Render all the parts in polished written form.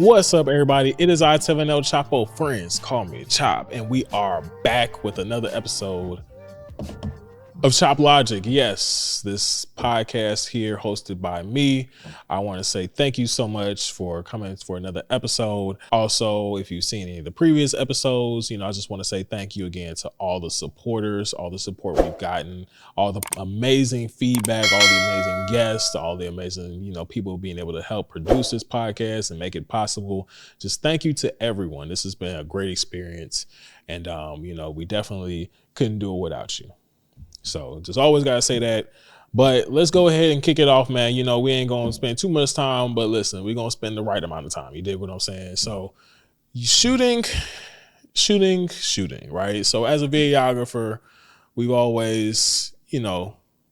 What's up, everybody? It is I, Tevin El Chapo. Friends call me Chop, and we are back with another episode of Chop Logic. Yes, this podcast here hosted by me. I want to say thank you so much for coming for another episode. Also, if you've seen any of the previous episodes, I just want to say thank you again to all the supporters, all the support we've gotten, all the amazing feedback, all the amazing guests, all the amazing, people being able to help produce this podcast and make it possible. Just thank you to everyone. This has been a great experience. And, we definitely couldn't do it without you. So just always got to say that. But let's go ahead and kick it off, man. We ain't going to spend too much time, but listen, we're going to spend the right amount of time. You dig what I'm saying? So shooting, right? So as a videographer, we've always,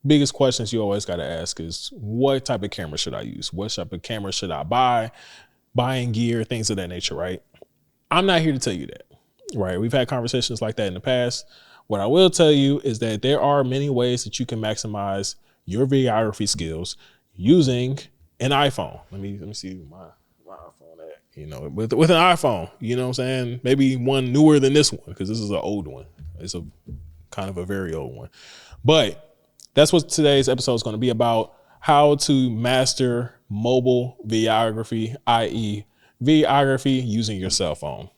biggest questions you always got to ask is, what type of camera should I use? What type of camera should I buy? Buying gear, things of that nature, right? I'm not here to tell you that, right? We've had conversations like that in the past. What I will tell you is that there are many ways that you can maximize your videography skills using an iPhone. Let me see my iPhone at, with an iPhone, you know what I'm saying? Maybe one newer than this one, because this is an old one. It's a kind of a very old one. But that's what today's episode is going to be about: how to master mobile videography, i.e. videography using your cell phone.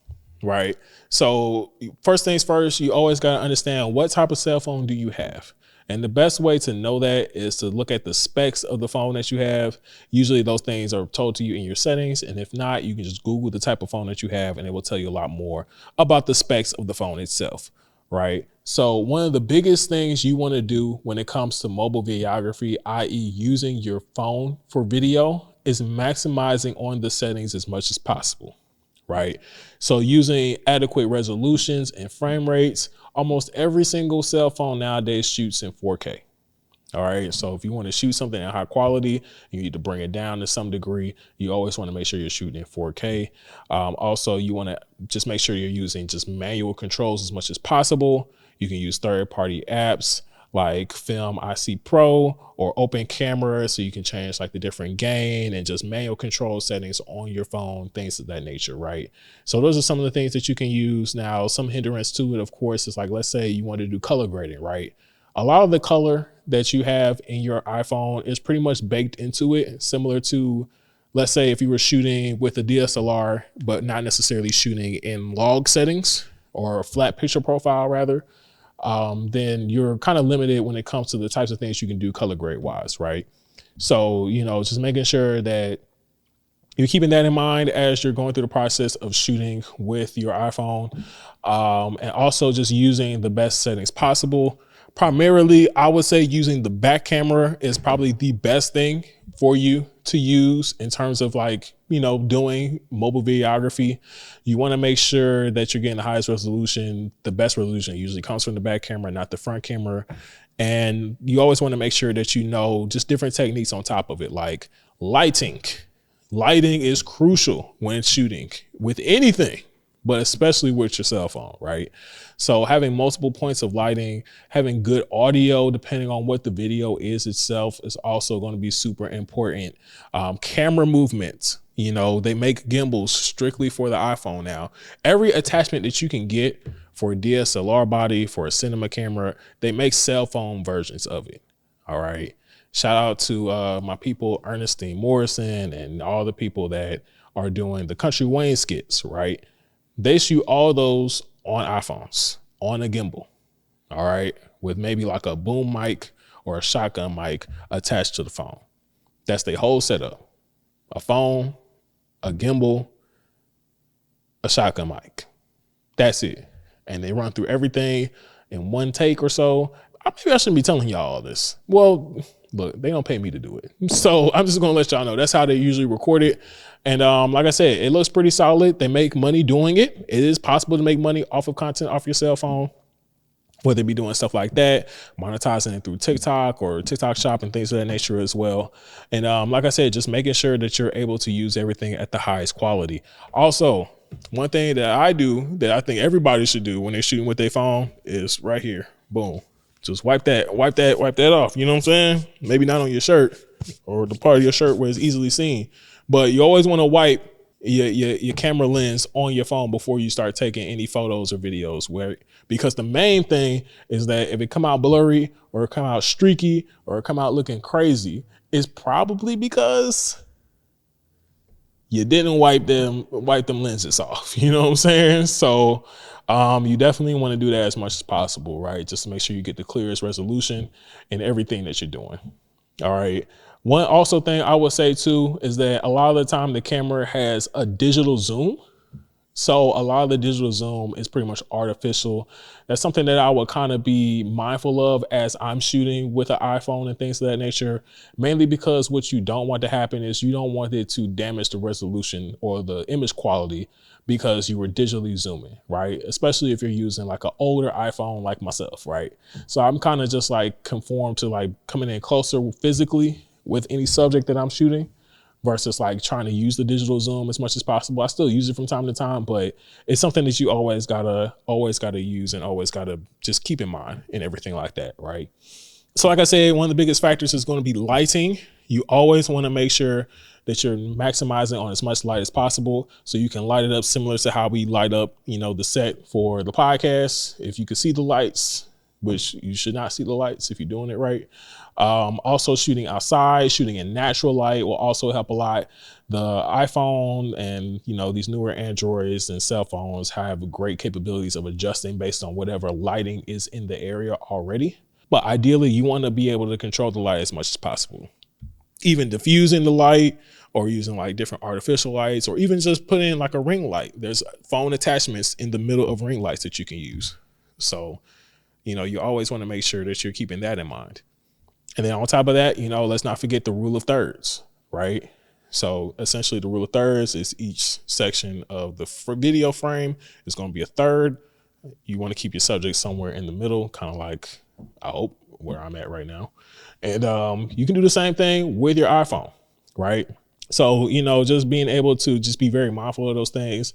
Right. So first things first, you always got to understand, what type of cell phone do you have? And the best way to know that is to look at the specs of the phone that you have. Usually those things are told to you in your settings. And if not, you can just Google the type of phone that you have, and it will tell you a lot more about the specs of the phone itself. Right. So one of the biggest things you want to do when it comes to mobile videography, i.e. using your phone for video, is maximizing on the settings as much as possible. Right. So using adequate resolutions and frame rates, almost every single cell phone nowadays shoots in 4K. All right. So if you want to shoot something in high quality, you need to bring it down to some degree. You always want to make sure you're shooting in 4K. Also, you want to just make sure you're using just manual controls as much as possible. You can use third-party apps like Film IC Pro or Open Camera, so you can change like the different gain and just manual control settings on your phone, things of that nature, right? So those are some of the things that you can use. Now, some hindrance to it, of course, is like, let's say you want to do color grading, right? A lot of the color that you have in your iPhone is pretty much baked into it, similar to, let's say, if you were shooting with a DSLR, but not necessarily shooting in log settings or a flat picture profile rather. Then you're kind of limited when it comes to the types of things you can do color grade wise, right? So, just making sure that you're keeping that in mind as you're going through the process of shooting with your iPhone, and also just using the best settings possible. Primarily, I would say using the back camera is probably the best thing for you to use in terms of doing mobile videography. You want to make sure that you're getting the highest resolution. The best resolution usually comes from the back camera, not the front camera. And you always want to make sure that just different techniques on top of it, like lighting. Lighting is crucial when shooting with anything, but especially with your cell phone, right? So having multiple points of lighting, having good audio, depending on what the video is itself, is also going to be super important. Camera movements, they make gimbals strictly for the iPhone now. Every attachment that you can get for a DSLR body, for a cinema camera, they make cell phone versions of it. All right. Shout out to my people, Ernestine Morrison, and all the people that are doing the Country Wayne skits, right? They shoot all those on iPhones, on a gimbal, all right, with maybe like a boom mic or a shotgun mic attached to the phone. That's their whole setup: a phone, a gimbal, a shotgun mic. That's it. And they run through everything in one take or so. Maybe I shouldn't be telling y'all all this. Well, look, they don't pay me to do it. So I'm just going to let y'all know that's how they usually record it. And like I said, it looks pretty solid. They make money doing it. It is possible to make money off of content off your cell phone, whether it be doing stuff like that, monetizing it through TikTok or TikTok shop and things of that nature as well. And like I said, just making sure that you're able to use everything at the highest quality. Also, one thing that I do that I think everybody should do when they're shooting with their phone is right here. Boom. Just wipe that off. You know what I'm saying? Maybe not on your shirt or the part of your shirt where it's easily seen, but you always want to wipe your camera lens on your phone before you start taking any photos or videos, because the main thing is that if it come out blurry or it come out streaky or it come out looking crazy, it's probably because you didn't wipe them lenses off. You know what I'm saying? So you definitely want to do that as much as possible, right? Just to make sure you get the clearest resolution in everything that you're doing. All right. One also thing I would say too is that a lot of the time the camera has a digital zoom. So a lot of the digital zoom is pretty much artificial. That's something that I would kind of be mindful of as I'm shooting with an iPhone and things of that nature, mainly because what you don't want to happen is you don't want it to damage the resolution or the image quality because you were digitally zooming, right? Especially if you're using like an older iPhone like myself, right? So I'm kind of just like conformed to like coming in closer physically with any subject that I'm shooting versus like trying to use the digital zoom as much as possible. I still use it from time to time, but it's something that you always gotta use and always gotta just keep in mind and everything like that, right? So like I said, one of the biggest factors is going to be lighting. You always want to make sure that you're maximizing on as much light as possible so you can light it up similar to how we light up, the set for the podcast. If you can see the lights, which you should not see the lights if you're doing it right. Also shooting outside, shooting in natural light will also help a lot. The iPhone and, these newer Androids and cell phones have great capabilities of adjusting based on whatever lighting is in the area already. But ideally, you want to be able to control the light as much as possible. Even diffusing the light or using like different artificial lights or even just putting in like a ring light. There's phone attachments in the middle of ring lights that you can use. So, you always want to make sure that you're keeping that in mind. And then on top of that, let's not forget the rule of thirds, right? So essentially the rule of thirds is each section of the video frame is going to be a third. You want to keep your subject somewhere in the middle, kind of like, I hope, where I'm at right now. And you can do the same thing with your iPhone, right? So, just being able to just be very mindful of those things,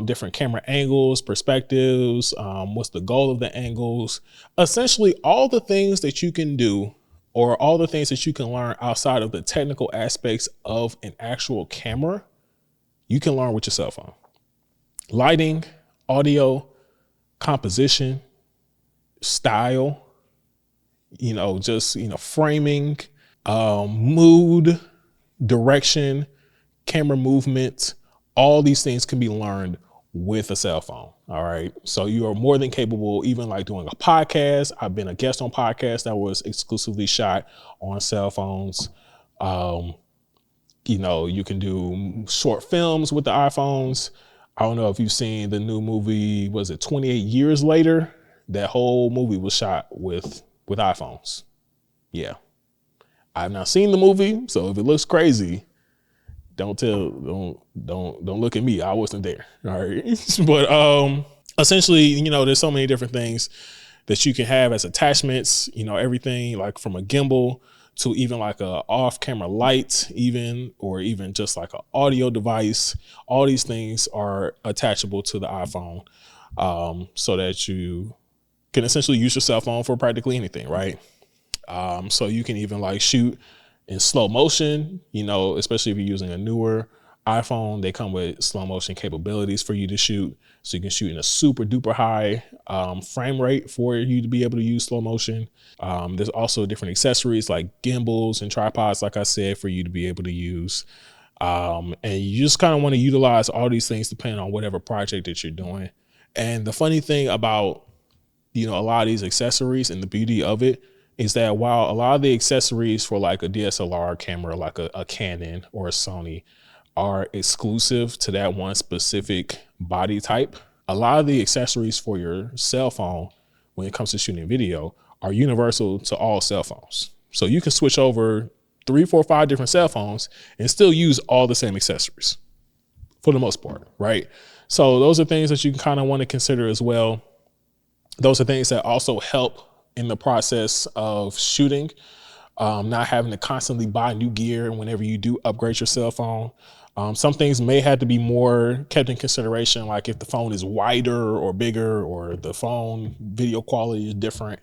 different camera angles, perspectives, what's the goal of the angles, essentially all the things that you can do or all the things that you can learn outside of the technical aspects of an actual camera, you can learn with your cell phone. Lighting, audio, composition, style, framing, mood, direction, camera movement, all these things can be learned with a cell phone. All right. So you are more than capable, even like doing a podcast. I've been a guest on podcasts that was exclusively shot on cell phones. You can do short films with the iPhones. I don't know if you've seen the new movie, was it 28 Years Later? That whole movie was shot with iPhones. Yeah. I've not seen the movie, so if it looks crazy, don't look at me. I wasn't there. All right. But essentially, there's so many different things that you can have as attachments, everything like from a gimbal to even like a off-camera light, or even just like an audio device. All these things are attachable to the iPhone, so that you can essentially use your cell phone for practically anything, right? So you can even like shoot in slow motion, especially if you're using a newer iPhone, they come with slow motion capabilities for you to shoot. So you can shoot in a super duper high frame rate for you to be able to use slow motion. There's also different accessories like gimbals and tripods, like I said, for you to be able to use. And you just kind of want to utilize all these things depending on whatever project that you're doing. And the funny thing about, a lot of these accessories and the beauty of it is that while a lot of the accessories for like a DSLR camera, like a Canon or a Sony, are exclusive to that one specific body type, a lot of the accessories for your cell phone when it comes to shooting video are universal to all cell phones. So you can switch over 3, 4, 5 different cell phones and still use all the same accessories for the most part, right? So those are things that you kind of want to consider as well. Those are things that also help in the process of shooting, not having to constantly buy new gear whenever you do upgrade your cell phone. Some things may have to be more kept in consideration, like if the phone is wider or bigger or the phone video quality is different.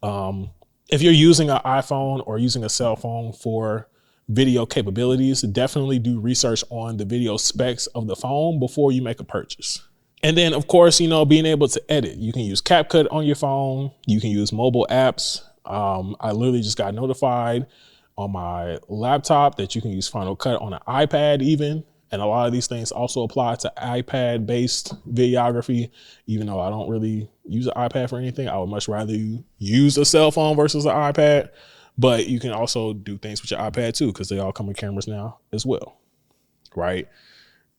If you're using an iPhone or using a cell phone for video capabilities, definitely do research on the video specs of the phone before you make a purchase. And then of course, being able to edit. You can use CapCut on your phone. You can use mobile apps. I literally just got notified on my laptop that you can use Final Cut on an iPad even. And a lot of these things also apply to iPad based videography. Even though I don't really use an iPad for anything, I would much rather use a cell phone versus an iPad. But you can also do things with your iPad too, because they all come with cameras now as well, right?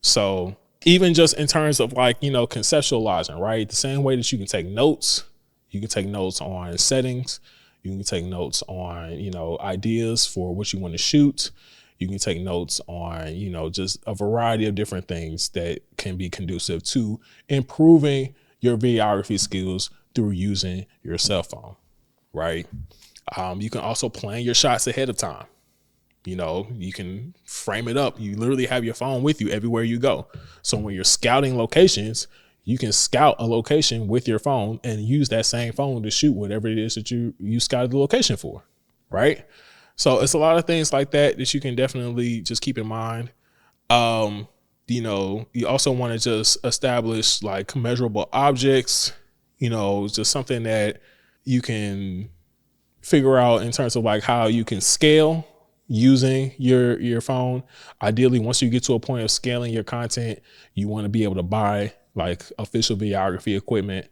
So even just in terms of conceptualizing, right? The same way that you can take notes, you can take notes on settings, you can take notes on, ideas for what you want to shoot. You can take notes on, just a variety of different things that can be conducive to improving your videography skills through using your cell phone, right? You can also plan your shots ahead of time. You can frame it up. You literally have your phone with you everywhere you go. So when you're scouting locations, you can scout a location with your phone and use that same phone to shoot whatever it is that you scouted the location for, right? So it's a lot of things like that that you can definitely just keep in mind. You also want to just establish like measurable objects, just something that you can figure out in terms of like how you can scale using your phone. Ideally, once you get to a point of scaling your content, you want to be able to buy like official videography equipment.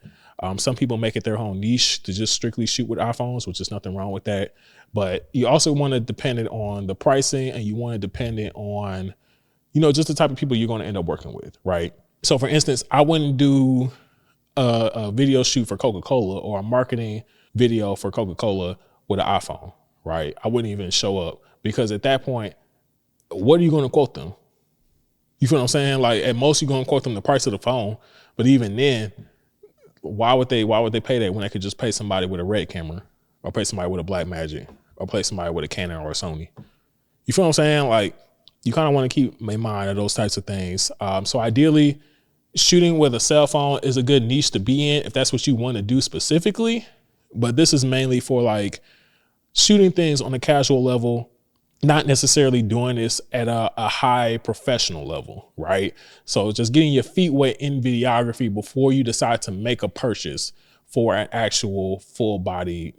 Some people make it their own niche to just strictly shoot with iPhones, which is nothing wrong with that. But you also want to depend it on the pricing, and you want to depend it on, just the type of people you're going to end up working with, right? So for instance, I wouldn't do a video shoot for Coca-Cola or a marketing video for Coca-Cola with an iPhone, right? I wouldn't even show up, because at that point, what are you going to quote them? You feel what I'm saying? Like at most you're going to quote them the price of the phone, but even then, why would they pay that when they could just pay somebody with a red camera, or pay somebody with a Blackmagic, or pay somebody with a Canon or a Sony? You feel what I'm saying? Like you kind of want to keep in mind of those types of things. So ideally, shooting with a cell phone is a good niche to be in if that's what you want to do specifically. But this is mainly for like shooting things on a casual level, not necessarily doing this at a high professional level, right? So just getting your feet wet in videography before you decide to make a purchase for an actual full body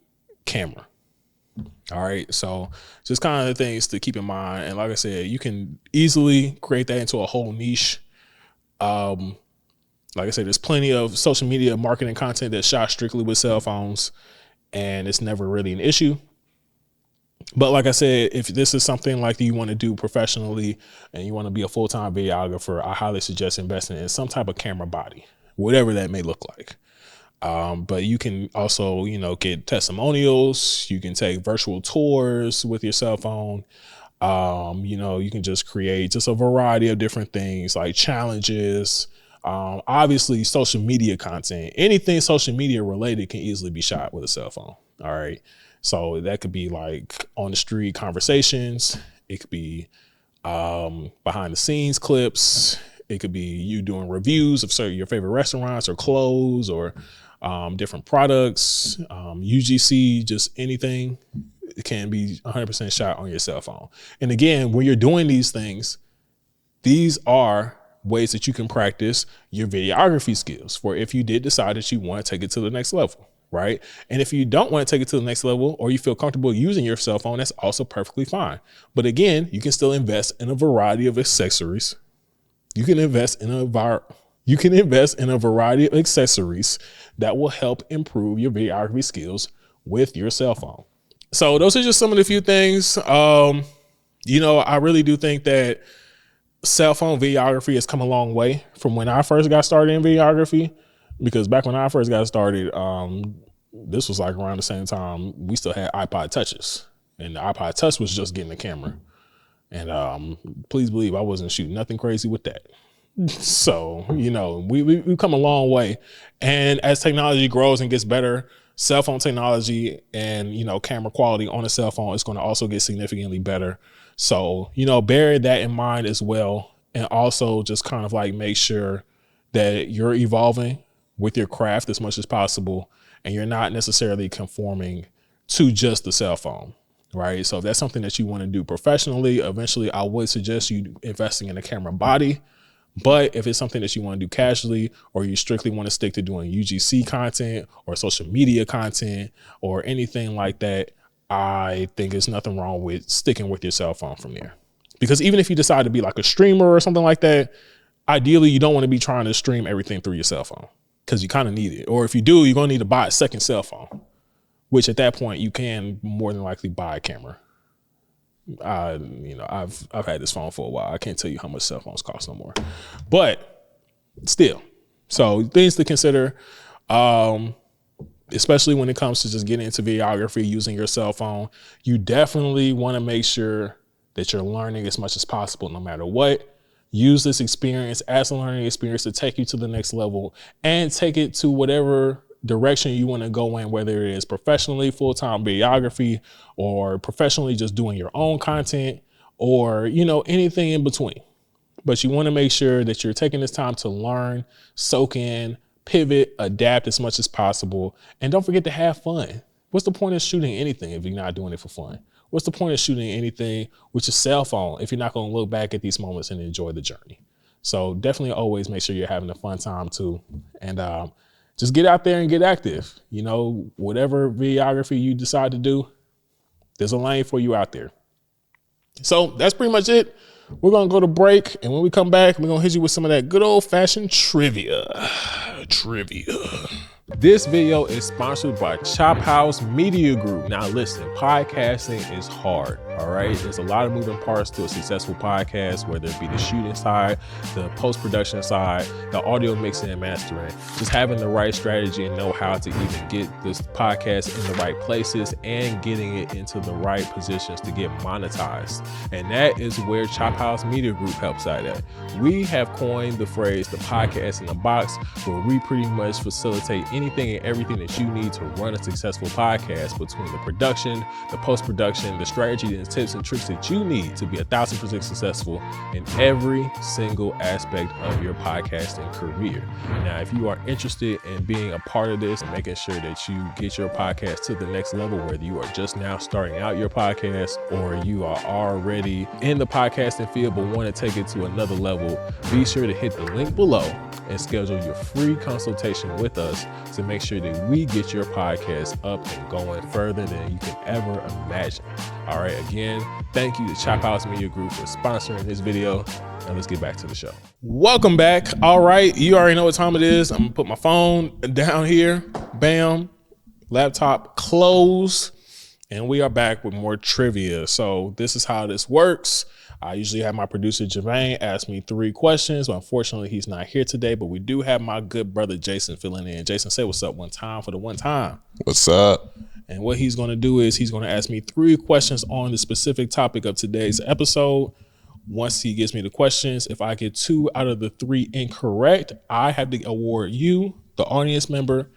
camera. All right. So just kind of the things to keep in mind. And like I said, you can easily create that into a whole niche. Like I said, there's plenty of social media marketing content that's shot strictly with cell phones, and it's never really an issue. But like I said, if this is something like you want to do professionally and you want to be a full-time videographer, I highly suggest investing in some type of camera body, whatever that may look like. But you can also, get testimonials. You can take virtual tours with your cell phone. You can just create just a variety of different things like challenges. Obviously social media content, anything social media related can easily be shot with a cell phone. All right. So that could be like on the street conversations. It could be behind the scenes clips. It could be you doing reviews of your favorite restaurants or clothes or different products, UGC, just anything. It can be 100% shot on your cell phone. And again, when you're doing these things, these are ways that you can practice your videography skills for if you did decide that you want to take it to the next level, right? And if you don't want to take it to the next level, or you feel comfortable using your cell phone, that's also perfectly fine. But again, you can still invest in a variety of accessories. You can invest in a variety of accessories that will help improve your videography skills with your cell phone. So those are just some of the few things. I really do think that cell phone videography has come a long way from when I first got started in videography, because back when I first got started, this was like around the same time we still had iPod touches, and the iPod touch was just getting a camera. And please believe I wasn't shooting nothing crazy with that. So, we've come a long way. And as technology grows and gets better, cell phone technology and, camera quality on a cell phone is going to also get significantly better. So, bear that in mind as well. And also just kind of like make sure that you're evolving with your craft as much as possible, and you're not necessarily conforming to just the cell phone. right? So if that's something that you want to do professionally, eventually I would suggest you investing in a camera body. But if it's something that you want to do casually, or you strictly want to stick to doing UGC content or social media content or anything like that, I think there's nothing wrong with sticking with your cell phone from there. Because even if you decide to be like a streamer or something like that, ideally you don't want to be trying to stream everything through your cell phone because you kind of need it. Or if you do, you're going to need to buy a second cell phone, which at that point you can more than likely buy a camera. I've had this phone for a while. I can't tell you how much cell phones cost no more, but still. So things to consider, especially when it comes to just getting into videography using your cell phone. You definitely want to make sure that you're learning as much as possible, no matter what. Use this experience as a learning experience to take you to the next level and take it to whatever direction you want to go in, whether it is professionally full-time videography or professionally just doing your own content or, anything in between. But you want to make sure that you're taking this time to learn, soak in, pivot, adapt as much as possible. And don't forget to have fun. What's the point of shooting anything if you're not doing it for fun? What's the point of shooting anything with your cell phone if you're not going to look back at these moments and enjoy the journey? So definitely always make sure you're having a fun time too. And just get out there and get active. Whatever videography you decide to do, there's a lane for you out there. So that's pretty much it. We're going to go to break. And when we come back, we're going to hit you with some of that good old fashioned trivia. This video is sponsored by Chop House Media Group. Now listen, podcasting is hard, all right? There's a lot of moving parts to a successful podcast, whether it be the shooting side, the post-production side, the audio mixing and mastering, just having the right strategy and know how to even get this podcast in the right places and getting it into the right positions to get monetized. And that is where Chop House Media Group helps out at. We have coined the phrase, the podcast in the box, where we pretty much facilitate anything and everything that you need to run a successful podcast, between the production, the post-production, the strategy, and the tips and tricks that you need to be 1,000% successful in every single aspect of your podcasting career. Now, if you are interested in being a part of this and making sure that you get your podcast to the next level, whether you are just now starting out your podcast or you are already in the podcasting field but want to take it to another level, be sure to hit the link below and schedule your free consultation with us to make sure that we get your podcast up and going further than you can ever imagine. All right, again, thank you to Chop House Media Group for sponsoring this video. Now let's get back to the show. Welcome back. All right, you already know what time it is. I'm gonna put my phone down here. Bam, laptop closed. And we are back with more trivia. So this is how this works. I usually have my producer Jermaine ask me 3 questions. But unfortunately, he's not here today, but we do have my good brother Jason filling in. Jason, say what's up one time for the one time. What's up? And what he's going to do is he's going to ask me 3 questions on the specific topic of today's episode. Once he gives me the questions, if I get 2 out of the 3 incorrect, I have to award you, the audience member,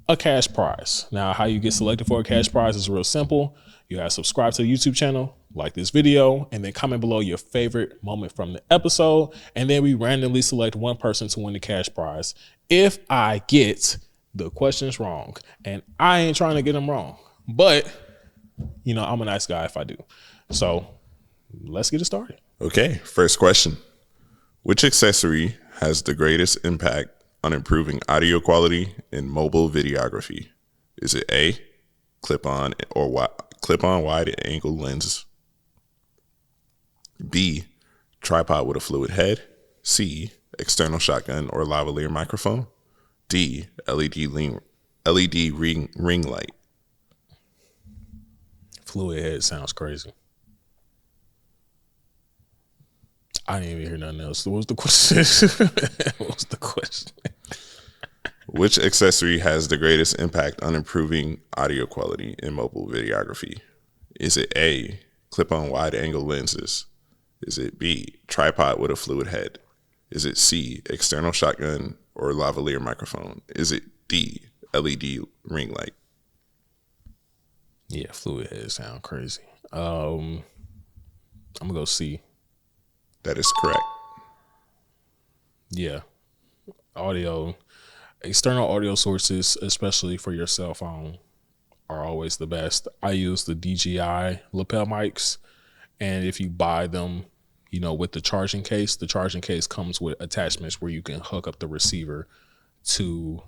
a cash prize. Now, how you get selected for a cash prize is real simple. You have to subscribe to the YouTube channel, like this video, and then comment below your favorite moment from the episode. And then we randomly select one person to win the cash prize. If I get the questions wrong, and I ain't trying to get them wrong, but I'm a nice guy if I do. So let's get it started. Okay, first question. Which accessory has the greatest impact on improving audio quality in mobile videography? Is it A, clip-on wide angle lenses, B, tripod with a fluid head, C, external shotgun or lavalier microphone, D, LED ring light? Fluid head sounds crazy. I didn't even hear nothing else. What was the question? What was the question? Which accessory has the greatest impact on improving audio quality in mobile videography? Is it A, clip-on wide angle lenses? Is it B, tripod with a fluid head? Is it C, external shotgun or lavalier microphone? Is it D, LED ring light? Yeah, fluid head sound crazy. I'm gonna go C. That is correct. Yeah. External audio sources, especially for your cell phone, are always the best. I use the DJI lapel mics, and if you buy them, you know, with the charging case comes with attachments where you can hook up the receiver to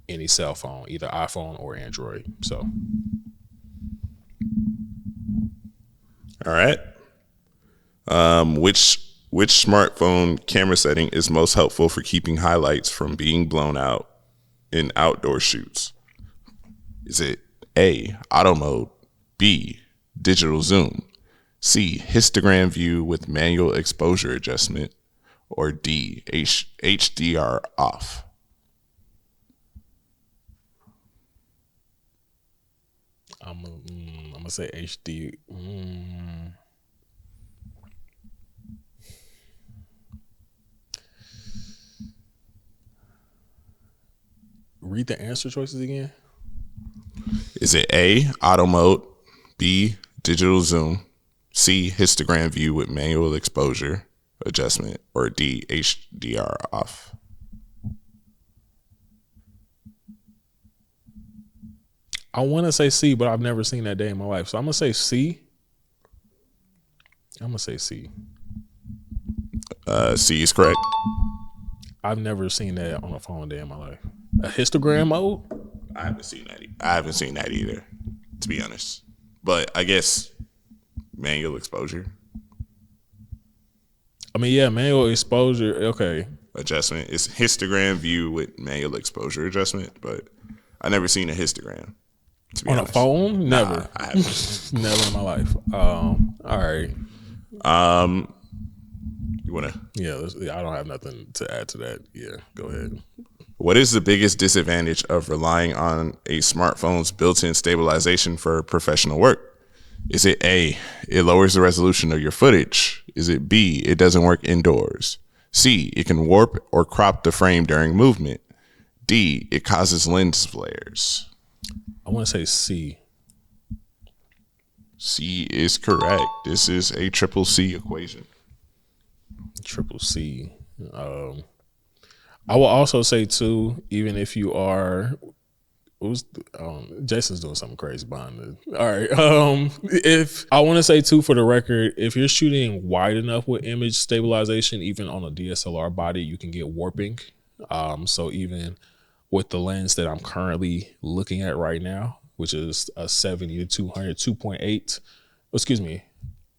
any cell phone, either iPhone or Android. So, All right. Which smartphone camera setting is most helpful for keeping highlights from being blown out in outdoor shoots? Is it A, auto mode, B, digital zoom, C, histogram view with manual exposure adjustment, or D, HDR off? I'm gonna say HD. Read the answer choices again. Is it A, auto mode, B, digital zoom, C, histogram view with manual exposure adjustment, or D, HDR off? I want to say C, but I've never seen that day in my life. So I'm going to say C. C is correct. I've never seen that on a phone day in my life. A histogram mode? I haven't seen that either, to be honest. But I guess manual exposure I mean, yeah, manual exposure. Okay. adjustment is histogram view with manual exposure adjustment, but I never seen a histogram. To be On honest. a phone? Never. Nah, I haven't. Never in my life. All right. You wanna? Yeah, I don't have nothing to add to that. Yeah, go ahead. What is the biggest disadvantage of relying on a smartphone's built-in stabilization for professional work? Is it A, it lowers the resolution of your footage? Is it B, it doesn't work indoors? C, it can warp or crop the frame during movement? D, it causes lens flares? I want to say C. C is correct. This is a triple C equation. Triple C. I will also say too, even if you are, Jason's doing something crazy behind it. All right. If I want to say too, for the record, if you're shooting wide enough with image stabilization, even on a DSLR body, you can get warping. So even with the lens that I'm currently looking at right now, which is a 70 to 200 2.8, excuse me,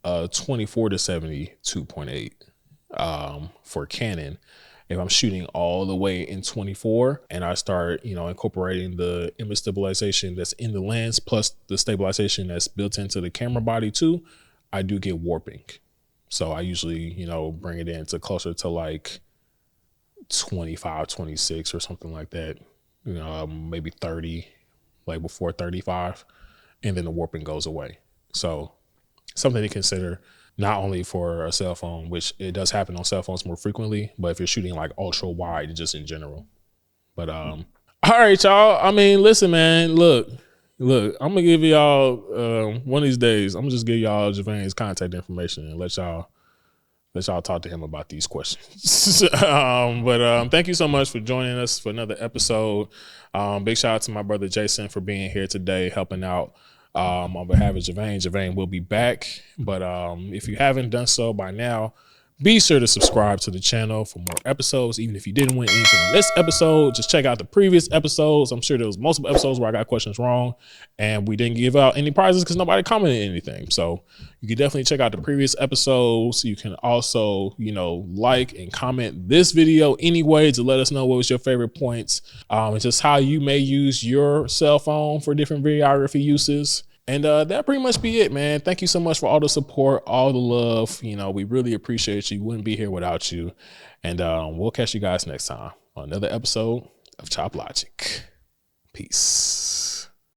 24 to 70 2.8. For Canon, if I'm shooting all the way in 24 and I start, you know, incorporating the image stabilization that's in the lens plus the stabilization that's built into the camera body too, I do get warping. So I usually, you know, bring it in to closer to like 25, 26 or something like that, you know, maybe 30, like before 35, and then the warping goes away. So something to consider. Not only for a cell phone, which it does happen on cell phones more frequently, but if you're shooting like ultra wide, just in general. But all right, y'all. I mean, listen, man. Look. I'm gonna give y'all one of these days. I'm gonna just give y'all Javaine's contact information and let y'all talk to him about these questions. But thank you so much for joining us for another episode. Big shout out to my brother Jason for being here today, helping out. On behalf of Javaine will be back. But if you haven't done so by now, be sure to subscribe to the channel for more episodes. Even if you didn't win anything on this episode, just check out the previous episodes. I'm sure there was multiple episodes where I got questions wrong and we didn't give out any prizes because nobody commented anything. So you can definitely check out the previous episodes. You can also, you know, like and comment this video anyway to let us know what was your favorite points. It's just how you may use your cell phone for different videography uses. And that pretty much be it, man. Thank you so much for all the support, all the love. You know, we really appreciate you. Wouldn't be here without you. And we'll catch you guys next time on another episode of Chop Logic. Peace.